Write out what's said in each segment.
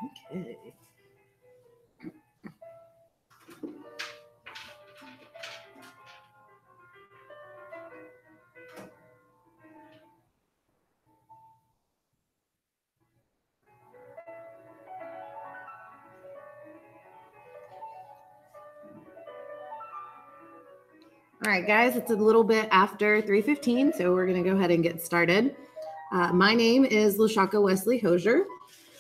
Okay. All right, guys, it's a little bit after 3:15, so we're going to go ahead and get started. My name is Lashaka Wesley Hosier.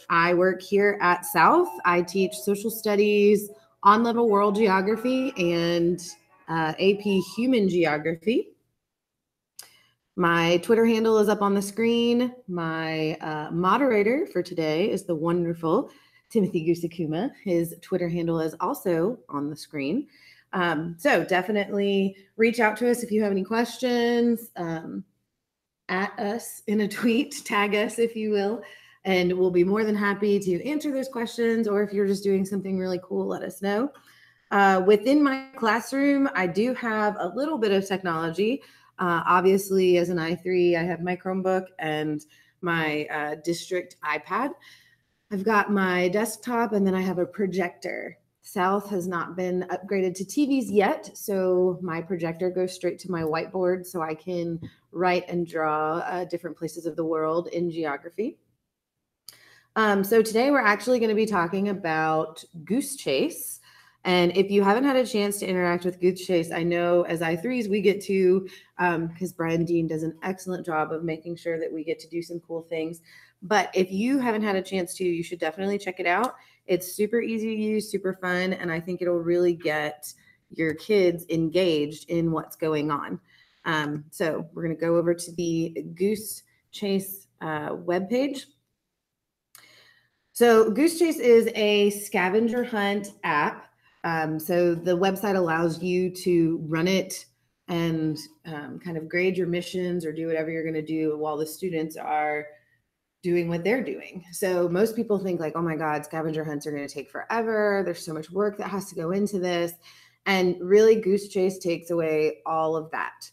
I work here at South. I teach social studies, on-level world geography, and AP human geography. My Twitter handle is up on the screen. My moderator for today is the wonderful Timothy Gusakuma. His Twitter handle is also on the screen. So definitely reach out to us if you have any questions. At us in a tweet, tag us if you will, and we'll be more than happy to answer those questions. Or if you're just doing something really cool, let us know. Within my classroom, I do have a little bit of technology. Obviously, as an I3, I have my Chromebook and my district iPad. I've got my desktop, and then I have a projector. South has not been upgraded to TVs yet, so my projector goes straight to my whiteboard so I can write and draw different places of the world in geography. So today we're actually going to be talking about Goose Chase. And if you haven't had a chance to interact with Goose Chase, I know as I3s we get to, because Brian Dean does an excellent job of making sure that we get to do some cool things. But if you haven't had a chance to, you should definitely check it out. It's super easy to use, super fun, and I think it'll really get your kids engaged in what's going on. So we're going to go over to the Goose Chase webpage. So Goose Chase is a scavenger hunt app. So the website allows you to run it and kind of grade your missions or do whatever you're going to do while the students are doing what they're doing. So most people think like, oh my God, scavenger hunts are going to take forever. There's so much work that has to go into this. And really Goose Chase takes away all of that.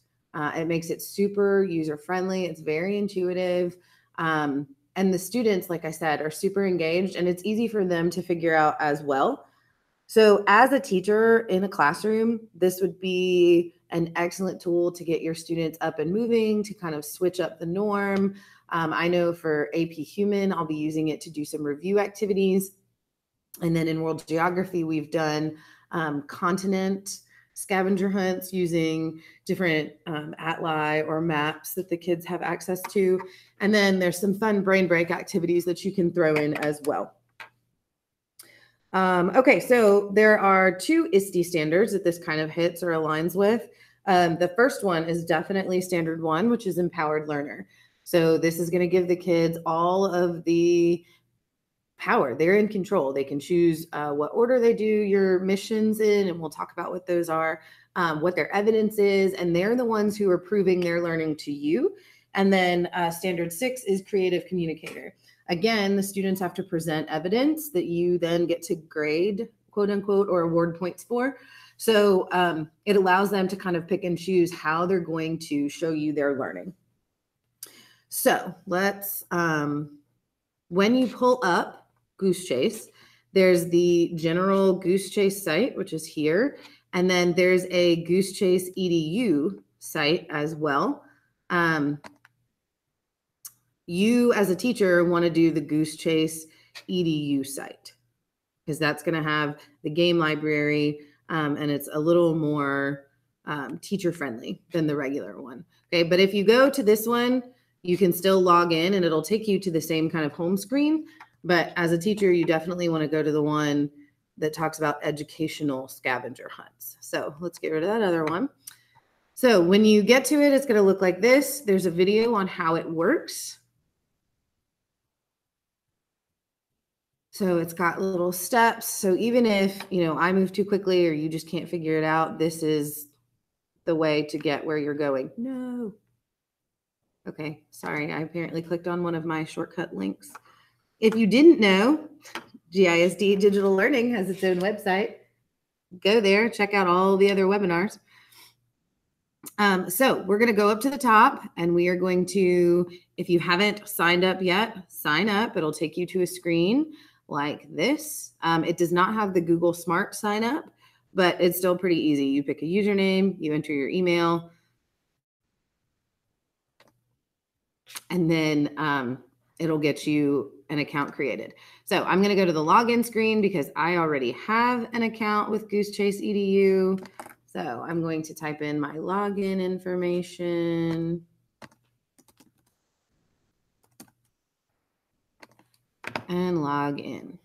It makes it super user-friendly. It's very intuitive. And the students, like I said, are super engaged and it's easy for them to figure out as well. So as a teacher in a classroom, this would be an excellent tool to get your students up and moving, to kind of switch up the norm. I know for AP Human, I'll be using it to do some review activities. And then in World Geography, we've done continent scavenger hunts using different atli or maps that the kids have access to. And then there's some fun brain break activities that you can throw in as well. Okay, so there are two ISTE standards that this kind of hits or aligns with. The first one is definitely standard 1, which is empowered learner. So this is going to give the kids all of the power. They're in control. They can choose what order they do your missions in, and we'll talk about what those are, what their evidence is, and they're the ones who are proving their learning to you. And then standard 6 is creative communicator. Again, the students have to present evidence that you then get to grade, quote unquote, or award points for. So it allows them to kind of pick and choose how they're going to show you their learning. So let's, when you pull up Goose Chase, there's the general Goose Chase site, which is here. And then there's a Goose Chase EDU site as well. You as a teacher want to do the Goose Chase EDU site because that's going to have the game library and it's a little more teacher friendly than the regular one. Okay, but if you go to this one, you can still log in and it'll take you to the same kind of home screen. But as a teacher, you definitely want to go to the one that talks about educational scavenger hunts. So let's get rid of that other one. So when you get to it, it's going to look like this. There's a video on how it works. So it's got little steps. So even if, I move too quickly or you just can't figure it out, this is the way to get where you're going. No. Okay, sorry. I apparently clicked on one of my shortcut links. If you didn't know, GISD Digital Learning has its own website. Go there, check out all the other webinars. So we're going to go up to the top and we are going to, if you haven't signed up yet, sign up. It'll take you to a screen. like this. It does not have the Google Smart sign up, but it's still pretty easy. You pick a username, you enter your email, and then it'll get you an account created. So I'm going to go to the login screen because I already have an account with Goose Chase EDU. So I'm going to type in my login information. And log in.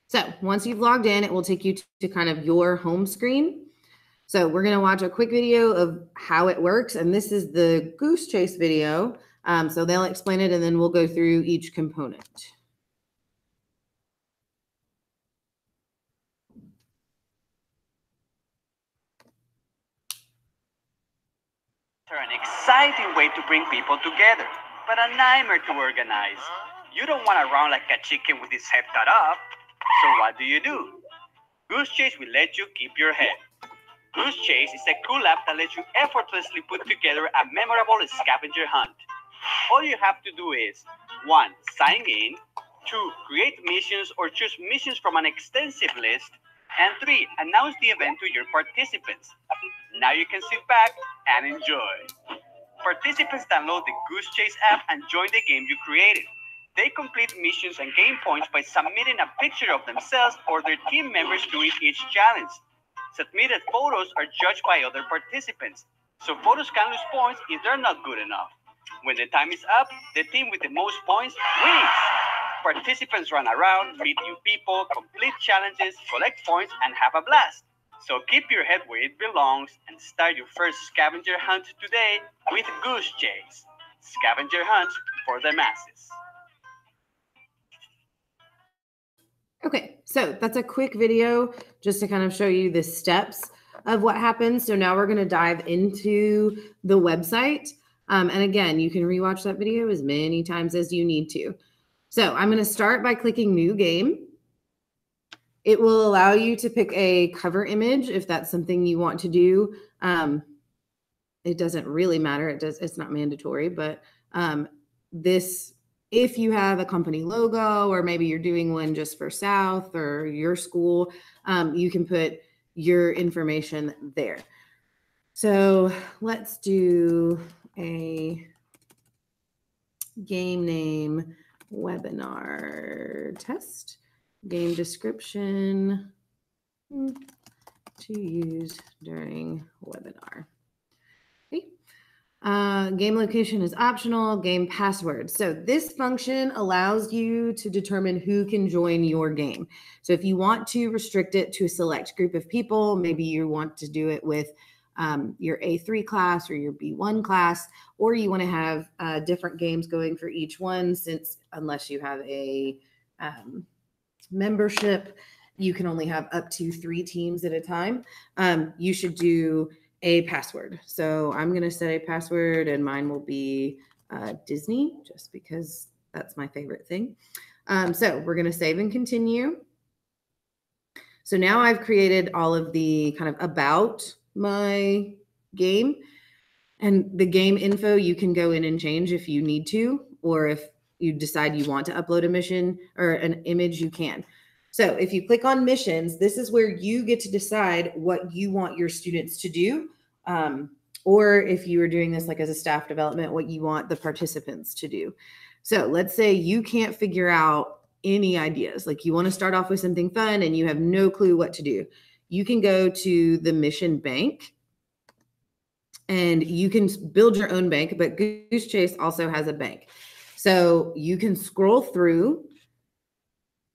So once you've logged in, it will take you to kind of your home screen. So we're going to watch a quick video of how it works. And this is the Goose Chase video. So they'll explain it and then we'll go through each component. An exciting way to bring people together, but a nightmare to organize. You don't want to run like a chicken with his head cut off. So what do? Goose Chase will let you keep your head. Goose Chase is a cool app that lets you effortlessly put together a memorable scavenger hunt. All you have to do is 1. Sign in, 2. Create missions or choose missions from an extensive list, and 3. Announce the event to your participants. Now you can sit back and enjoy. Participants download the Goose Chase app and join the game you created. They complete missions and gain points by submitting a picture of themselves or their team members doing each challenge. Submitted photos are judged by other participants, so photos can lose points if they're not good enough. When the time is up, the team with the most points wins. Participants run around, meet new people, complete challenges, collect points, and have a blast. So keep your head where it belongs and start your first scavenger hunt today with Goose Chase. Scavenger hunt for the masses. Okay, so that's a quick video just to kind of show you the steps of what happens. So now we're going to dive into the website. And again, you can rewatch that video as many times as you need to. So I'm going to start by clicking New Game. It will allow you to pick a cover image if that's something you want to do. It doesn't really matter. It's not mandatory, but if you have a company logo or maybe you're doing one just for South or your school, you can put your information there. So let's do a game name webinar test. Game description to use during webinar. Okay. Game location is optional, game password. So this function allows you to determine who can join your game. So if you want to restrict it to a select group of people, maybe you want to do it with your A3 class or your B1 class, or you want to have different games going for each one, since unless you have a membership, you can only have up to 3 teams at a time. You should do a password. So I'm going to set a password and mine will be Disney, just because that's my favorite thing. So we're going to save and continue. So now I've created all of the kind of about my game, and the game info you can go in and change if you need to, or if you decide you want to upload a mission or an image, you can. So if you click on missions, this is where you get to decide what you want your students to do. Or if you are doing this like as a staff development, what you want the participants to do. So let's say you can't figure out any ideas. Like you want to start off with something fun and you have no clue what to do. You can go to the mission bank and you can build your own bank, but Goose Chase also has a bank. So you can scroll through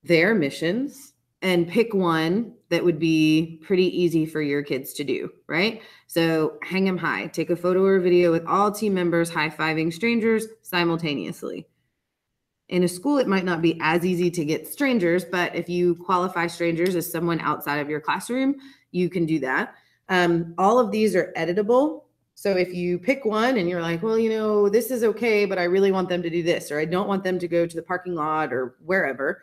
their missions and pick one that would be pretty easy for your kids to do, right? So hang them high, take a photo or video with all team members high-fiving strangers simultaneously. In a school, it might not be as easy to get strangers, but if you qualify strangers as someone outside of your classroom, you can do that. All of these are editable. So if you pick one and you're like, well, you know, this is okay, but I really want them to do this, or I don't want them to go to the parking lot or wherever,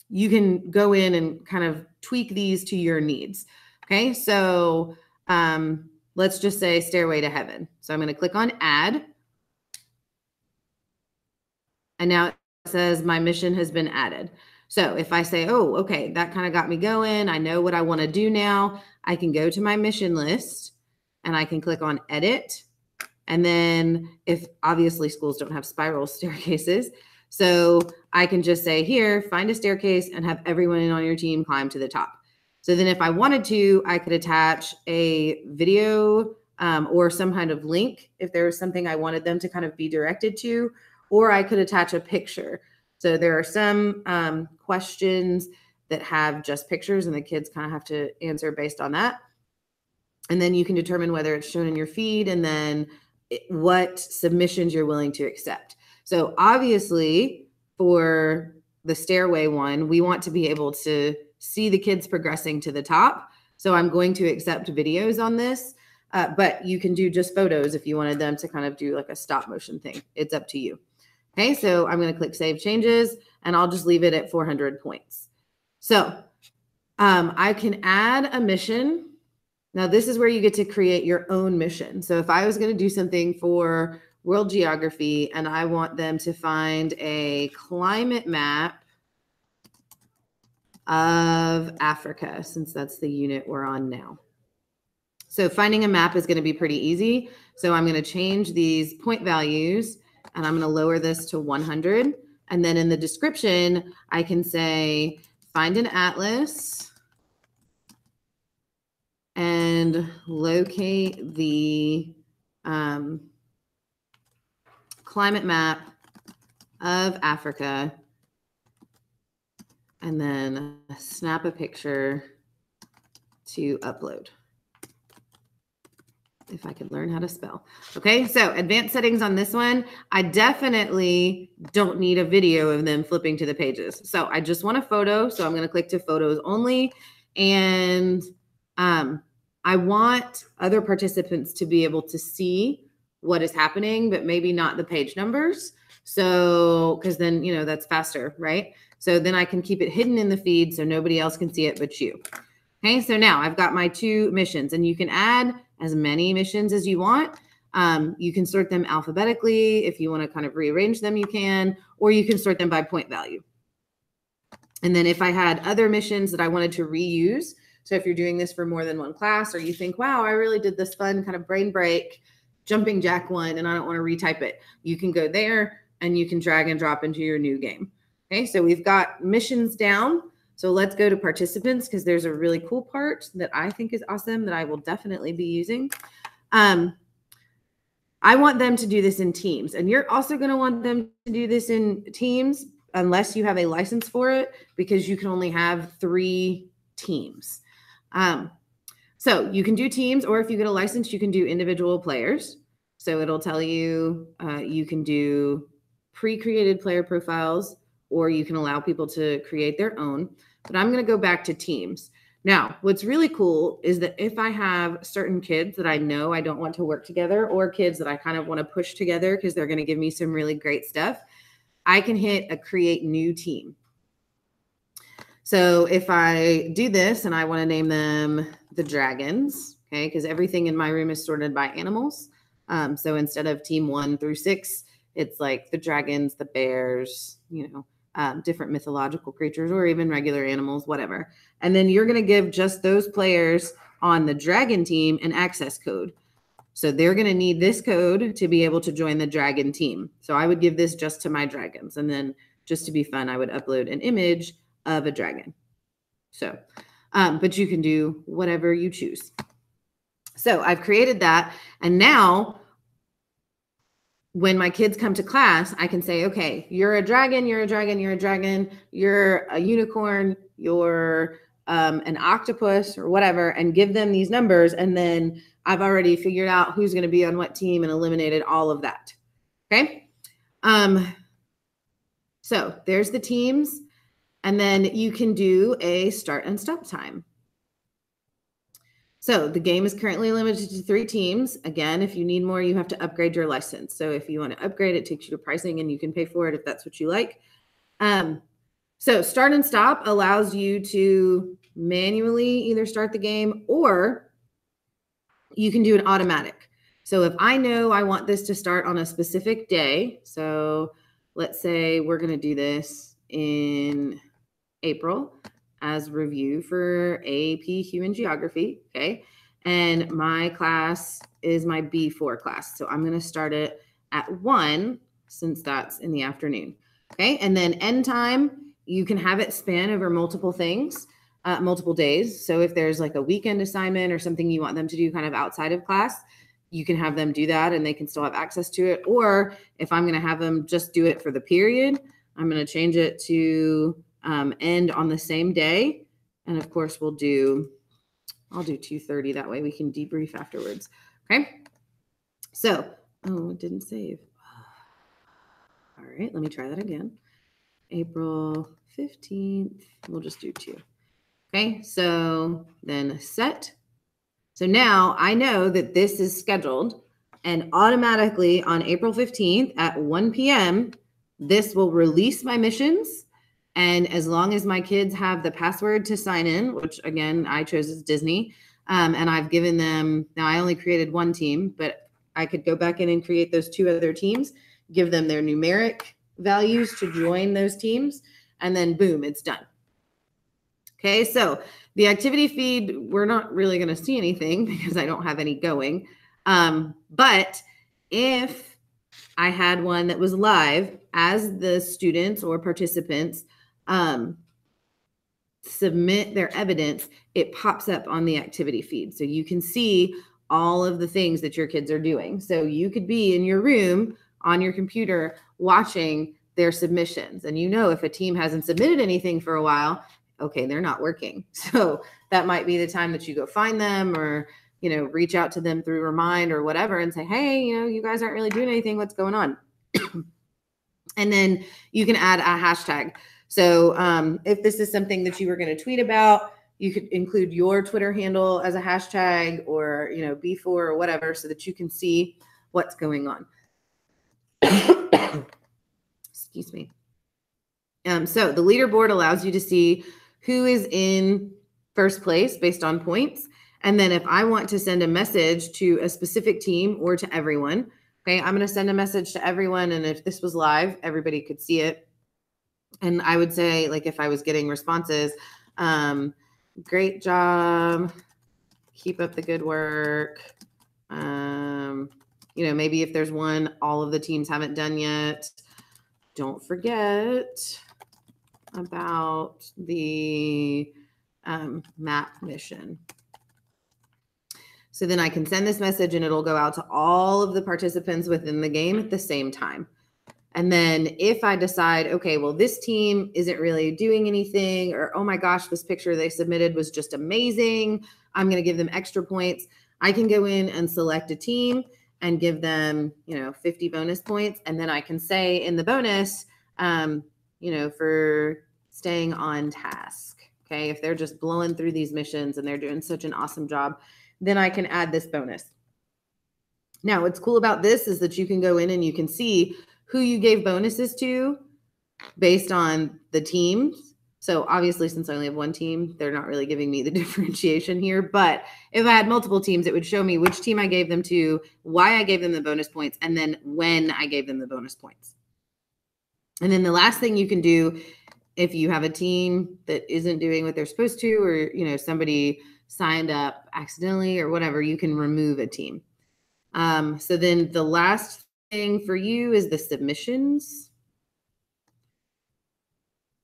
you can go in and kind of tweak these to your needs. Okay, so let's just say Stairway to Heaven. So I'm going to click on Add. And now it says my mission has been added. So if I say, oh, okay, that kind of got me going. I know what I want to do now. I can go to my mission list and I can click on edit. And then if obviously schools don't have spiral staircases, so I can just say here, find a staircase and have everyone on your team climb to the top. So then if I wanted to, I could attach a video or some kind of link if there was something I wanted them to kind of be directed to, or I could attach a picture. So there are some questions that have just pictures and the kids kind of have to answer based on that. And then you can determine whether it's shown in your feed and then what submissions you're willing to accept. So obviously for the stairway one, we want to be able to see the kids progressing to the top. So I'm going to accept videos on this, but you can do just photos if you wanted them to kind of do like a stop motion thing. It's up to you. Okay, so I'm going to click Save Changes, and I'll just leave it at 400 points. So I can add a mission. Now, this is where you get to create your own mission. So if I was going to do something for World Geography and I want them to find a climate map of Africa, since that's the unit we're on now. So finding a map is going to be pretty easy. So I'm going to change these point values and I'm going to lower this to 100. And then in the description, I can say, find an atlas and locate the climate map of Africa, and then snap a picture to upload. If I could learn how to spell. Okay, so advanced settings on this one. I definitely don't need a video of them flipping to the pages. So I just want a photo. So I'm going to click to photos only. And I want other participants to be able to see what is happening, but maybe not the page numbers. So, because then, you know, that's faster, right? So then I can keep it hidden in the feed so nobody else can see it but you. Okay, so now I've got my 2 missions, and you can add as many missions as you want. You can sort them alphabetically. If you want to kind of rearrange them, you can, or you can sort them by point value. And then if I had other missions that I wanted to reuse, so if you're doing this for more than one class, or you think, wow, I really did this fun kind of brain break jumping jack one and I don't want to retype it, you can go there and you can drag and drop into your new game. Okay, so we've got missions down. So let's go to participants, because there's a really cool part that I think is awesome that I will definitely be using. I want them to do this in teams, and you're also going to want them to do this in teams unless you have a license for it, because you can only have 3 teams. So you can do teams, or if you get a license, you can do individual players. So it'll tell you you can do pre-created player profiles, or you can allow people to create their own. But I'm going to go back to teams. Now, what's really cool is that if I have certain kids that I know I don't want to work together, or kids that I kind of want to push together because they're going to give me some really great stuff, I can hit a create new team. So if I do this and I want to name them the dragons, okay, because everything in my room is sorted by animals. So instead of team 1 through 6, it's like the dragons, the bears, you know, different mythological creatures, or even regular animals, whatever. And then you're going to give just those players on the dragon team an access code. So they're going to need this code to be able to join the dragon team. So I would give this just to my dragons. And then just to be fun, I would upload an image of a dragon. So, but you can do whatever you choose. So I've created that. And now when my kids come to class, I can say, okay, you're a dragon, you're a dragon, you're a dragon, you're a unicorn, you're an octopus or whatever, and give them these numbers. And then I've already figured out who's going to be on what team and eliminated all of that. Okay. So there's the teams. And then you can do a start and stop time. So the game is currently limited to 3 teams. Again, if you need more, you have to upgrade your license. So if you want to upgrade, it takes you to pricing and you can pay for it if that's what you like. So start and stop allows you to manually either start the game, or you can do an automatic. So if I know I want this to start on a specific day, so let's say we're going to do this in April as review for AP Human Geography, okay? And my class is my B4 class. So I'm going to start it at 1 since that's in the afternoon, okay? And then end time, you can have it span over multiple things, multiple days. So if there's like a weekend assignment or something you want them to do kind of outside of class, you can have them do that and they can still have access to it. Or if I'm going to have them just do it for the period, I'm going to change it to end on the same day. And of course, I'll do 2:30. That way we can debrief afterwards. Okay. So, oh, it didn't save. All right, let me try that again. April 15th, we'll just do 2. Okay, so then set. So now I know that this is scheduled, and automatically on April 15th at 1 p.m., this will release my missions. And as long as my kids have the password to sign in, which again, I chose as Disney, and I've given them, now I only created 1 team, but I could go back in and create those 2 other teams, give them their numeric values to join those teams, and then boom, it's done. Okay, so the activity feed, we're not really going to see anything because I don't have any going. But if I had one that was live, as the students or participants submit their evidence, it pops up on the activity feed. So you can see all of the things that your kids are doing. So you could be in your room on your computer watching their submissions. And you know, if a team hasn't submitted anything for a while, okay, they're not working. So that might be the time that you go find them or, you know, reach out to them through Remind or whatever and say, hey, you know, you guys aren't really doing anything. What's going on? And then you can add a hashtag. So if this is something that you were going to tweet about, you could include your Twitter handle as a hashtag or, you know, B4 or whatever so that you can see what's going on. Excuse me. So the leaderboard allows you to see who is in first place based on points. And then if I want to send a message to a specific team or to everyone, okay, I'm going to send a message to everyone. And if this was live, everybody could see it. And I would say, like, if I was getting responses, great job, keep up the good work. You know, maybe if there's one all of the teams haven't done yet, don't forget about the map mission. So then I can send this message and it'll go out to all of the participants within the game at the same time. And then if I decide, okay, well, this team isn't really doing anything, or, oh my gosh, this picture they submitted was just amazing, I'm going to give them extra points. I can go in and select a team and give them, you know, 50 bonus points. And then I can say in the bonus, you know, for staying on task. Okay. If they're just blowing through these missions and they're doing such an awesome job, then I can add this bonus. Now, what's cool about this is that you can go in and you can see who you gave bonuses to based on the teams. So obviously, since I only have 1 team, they're not really giving me the differentiation here. But if I had multiple teams, it would show me which team I gave them to, why I gave them the bonus points, and then when I gave them the bonus points. And then the last thing you can do, if you have a team that isn't doing what they're supposed to, or, you know, somebody signed up accidentally or whatever, you can remove a team. So then the last thing for you is the submissions.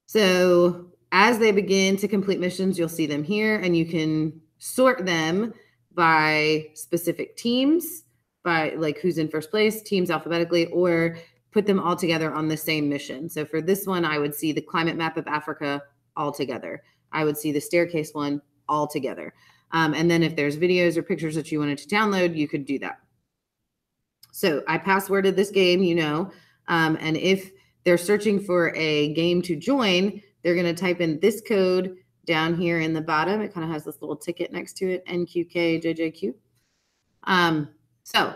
So as they begin to complete missions, you'll see them here, and you can sort them by specific teams, by like who's in first place, teams alphabetically, or put them all together on the same mission. So for this one, I would see the climate map of Africa all together. I would see the staircase one all together. And then if there's videos or pictures that you wanted to download, you could do that. So I passworded this game, you know, and if they're searching for a game to join, they're going to type in this code down here in the bottom. It kind of has this little ticket next to it, NQKJJQ. So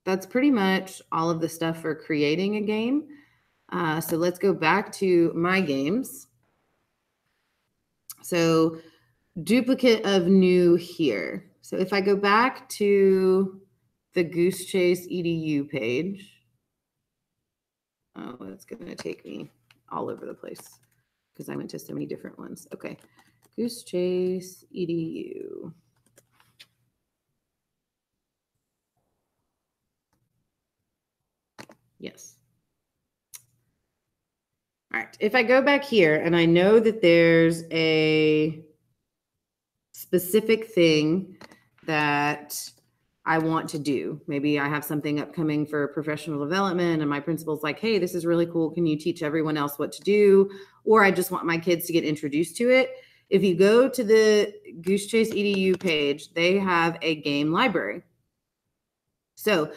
that's pretty much all of the stuff for creating a game. So let's go back to my games. So duplicate of new here. So if I go back to the Goose Chase EDU page, Oh, it's going to take me all over the place because I went to so many different ones. Okay. Goose Chase EDU. Yes. All right. If I go back here and I know that there's a specific thing that I want to do. Maybe I have something upcoming for professional development and my principal's like, hey, this is really cool. Can you teach everyone else what to do? Or I just want my kids to get introduced to it. If you go to the Goose Chase EDU page, they have a game library. So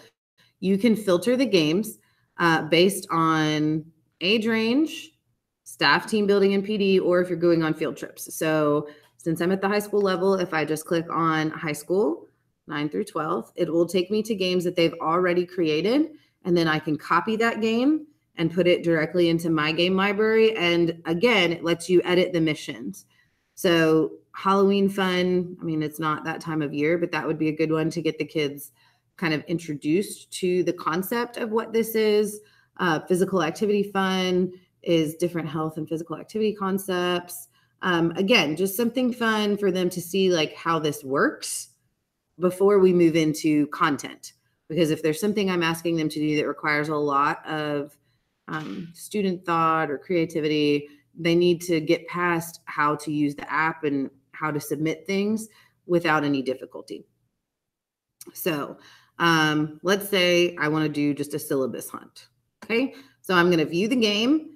you can filter the games based on age range, staff, team building, and PD, or if you're going on field trips. So since I'm at the high school level, if I just click on high school, 9 through 12, it will take me to games that they've already created. And then I can copy that game and put it directly into my game library. And again, it lets you edit the missions. So Halloween fun, I mean, it's not that time of year, but that would be a good one to get the kids kind of introduced to the concept of what this is. Physical activity fun is different health and physical activity concepts. Again, just something fun for them to see like how this works before we move into content. Because if there's something I'm asking them to do that requires a lot of student thought or creativity, they need to get past how to use the app and how to submit things without any difficulty. So let's say I want to do just a syllabus hunt. Okay, so I'm going to view the game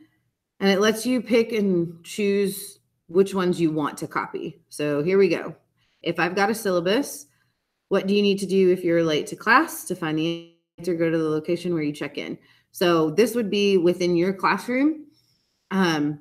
and it lets you pick and choose which ones you want to copy. So here we go. If I've got a syllabus, what do you need to do if you're late to class? To find the answer, go to the location where you check in. So this would be within your classroom. And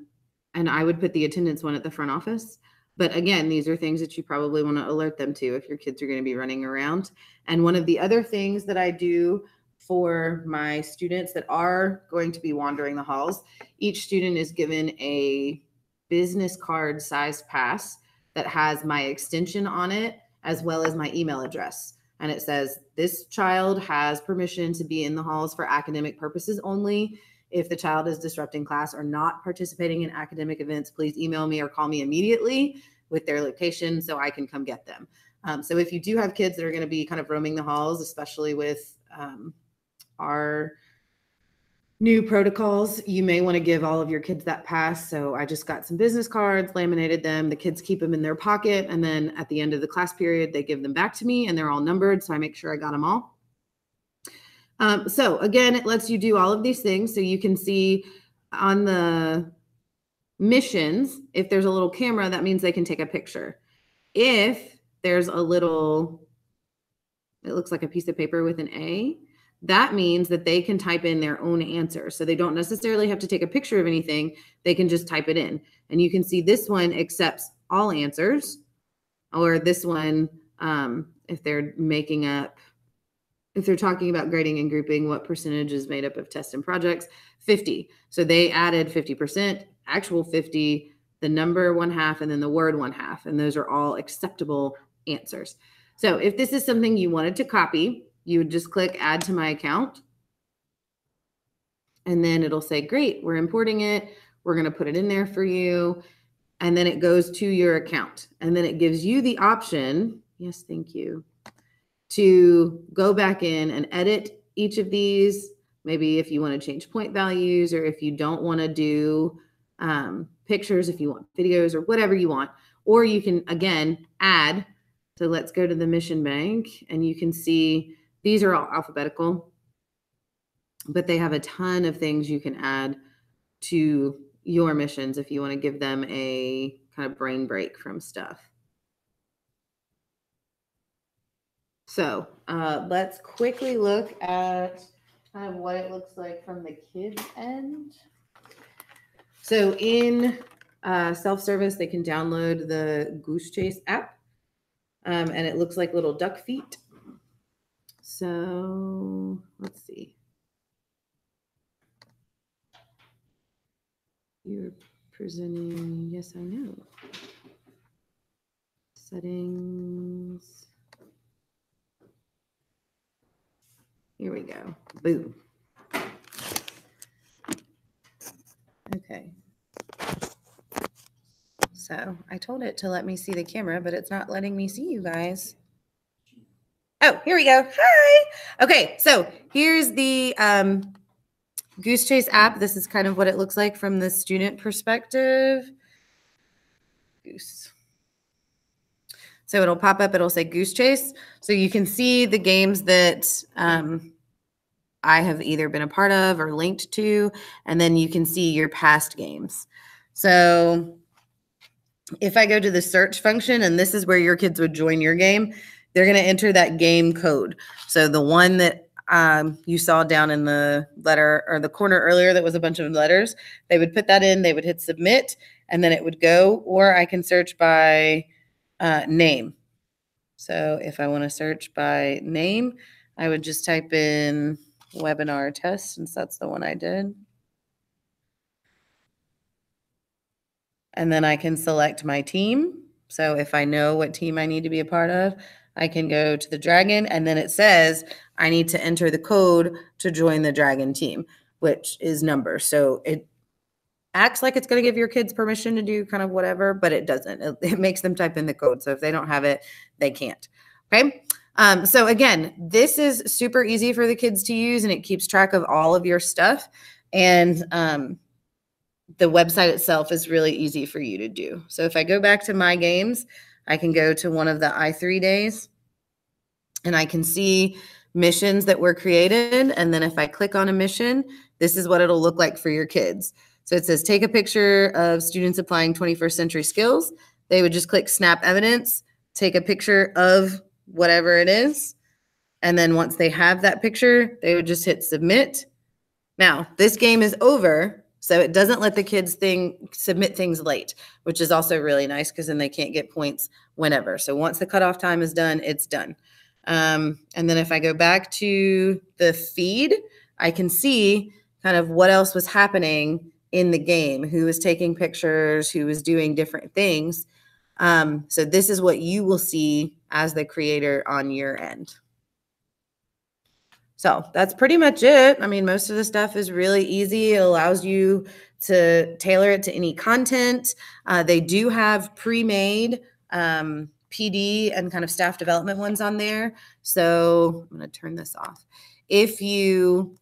I would put the attendance one at the front office. But again, these are things that you probably want to alert them to if your kids are going to be running around. And one of the other things that I do for my students that are going to be wandering the halls, each student is given a business card sized pass that has my extension on it, as well as my email address. And it says, this child has permission to be in the halls for academic purposes only. If the child is disrupting class or not participating in academic events, please email me or call me immediately with their location so I can come get them. So if you do have kids that are going to be kind of roaming the halls, especially with our new protocols, you may want to give all of your kids that pass. So I just got some business cards, laminated them. The kids keep them in their pocket. And then at the end of the class period, they give them back to me and they're all numbered. So I make sure I got them all. So again, it lets you do all of these things. So you can see on the missions, if there's a little camera, that means they can take a picture. If there's a little, it looks like a piece of paper with an A, that means that they can type in their own answer. So they don't necessarily have to take a picture of anything. They can just type it in. And you can see this one accepts all answers, or this one, if they're making up, if they're talking about grading and grouping, what percentage is made up of tests and projects? 50. So they added 50%, actual 50, the number 1/2, and then the word 1/2. And those are all acceptable answers. So if this is something you wanted to copy, you would just click add to my account. And then it'll say, great, we're importing it. We're going to put it in there for you. And then it goes to your account. And then it gives you the option, yes, thank you, to go back in and edit each of these. Maybe if you want to change point values, or if you don't want to do pictures, if you want videos or whatever you want, or you can, again, add. So let's go to the mission bank and you can see these are all alphabetical, but they have a ton of things you can add to your missions if you want to give them a kind of brain break from stuff. So let's quickly look at kind of what it looks like from the kids' end. So in self-service, they can download the Goose Chase app, and it looks like little duck feet. So let's see. You're presenting, yes, I know. Settings. Here we go. Boom. So I told it to let me see the camera, but it's not letting me see you guys. Oh, here we go. Hi. Okay, so here's the Goose Chase app. This is kind of what it looks like from the student perspective. Goose. So it'll pop up, it'll say Goose Chase. So you can see the games that I have either been a part of or linked to, and then you can see your past games. So if I go to the search function, and this is where your kids would join your game, they're going to enter that game code. So the one that you saw down in the letter or the corner earlier that was a bunch of letters, they would put that in, they would hit submit, and then it would go, or I can search by name. So if I want to search by name, I would just type in webinar test, since that's the one I did. And then I can select my team. So if I know what team I need to be a part of, I can go to the dragon, and then it says I need to enter the code to join the dragon team, which is number. So it acts like it's going to give your kids permission to do kind of whatever, but it doesn't. It makes them type in the code. So if they don't have it, they can't. Okay. So again, this is super easy for the kids to use, and it keeps track of all of your stuff. And the website itself is really easy for you to do. So if I go back to my games, I can go to one of the I3 days, and I can see missions that were created. And then if I click on a mission, this is what it'll look like for your kids. So it says, take a picture of students applying 21st century skills. They would just click snap evidence, take a picture of whatever it is. And then once they have that picture, they would just hit submit. Now, this game is over, so it doesn't let the kids submit things late, which is also really nice because then they can't get points whenever. So once the cutoff time is done, it's done. And then if I go back to the feed, I can see kind of what else was happening in the game, who was taking pictures, who was doing different things. So this is what you will see as the creator on your end. So that's pretty much it. I mean, most of the stuff is really easy. It allows you to tailor it to any content. They do have pre-made PD and kind of staff development ones on there. So I'm going to turn this off. If your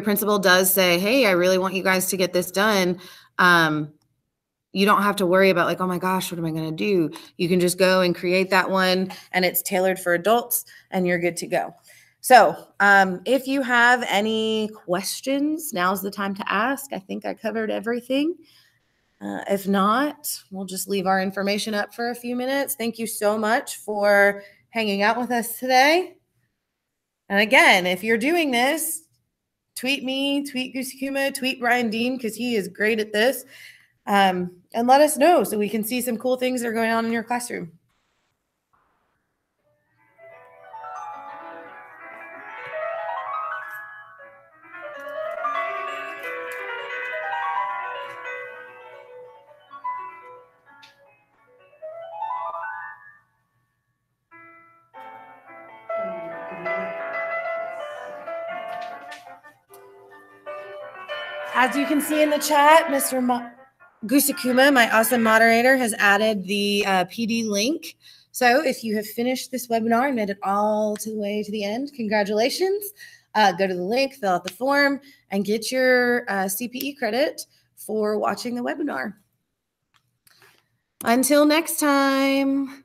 principal does say, hey, I really want you guys to get this done, you don't have to worry about like, oh my gosh, what am I going to do? You can just go and create that one, and it's tailored for adults, and you're good to go. So if you have any questions, now's the time to ask. I think I covered everything. If not, we'll just leave our information up for a few minutes. Thank you so much for hanging out with us today. And again, if you're doing this, tweet me, tweet Goose Akuma, tweet Brian Dean, because he is great at this. And let us know so we can see some cool things that are going on in your classroom. As you can see in the chat, Mr. Goose Akuma, my awesome moderator, has added the PD link. So if you have finished this webinar and made it all the way to the end, congratulations. Go to the link, fill out the form, and get your CPE credit for watching the webinar. Until next time.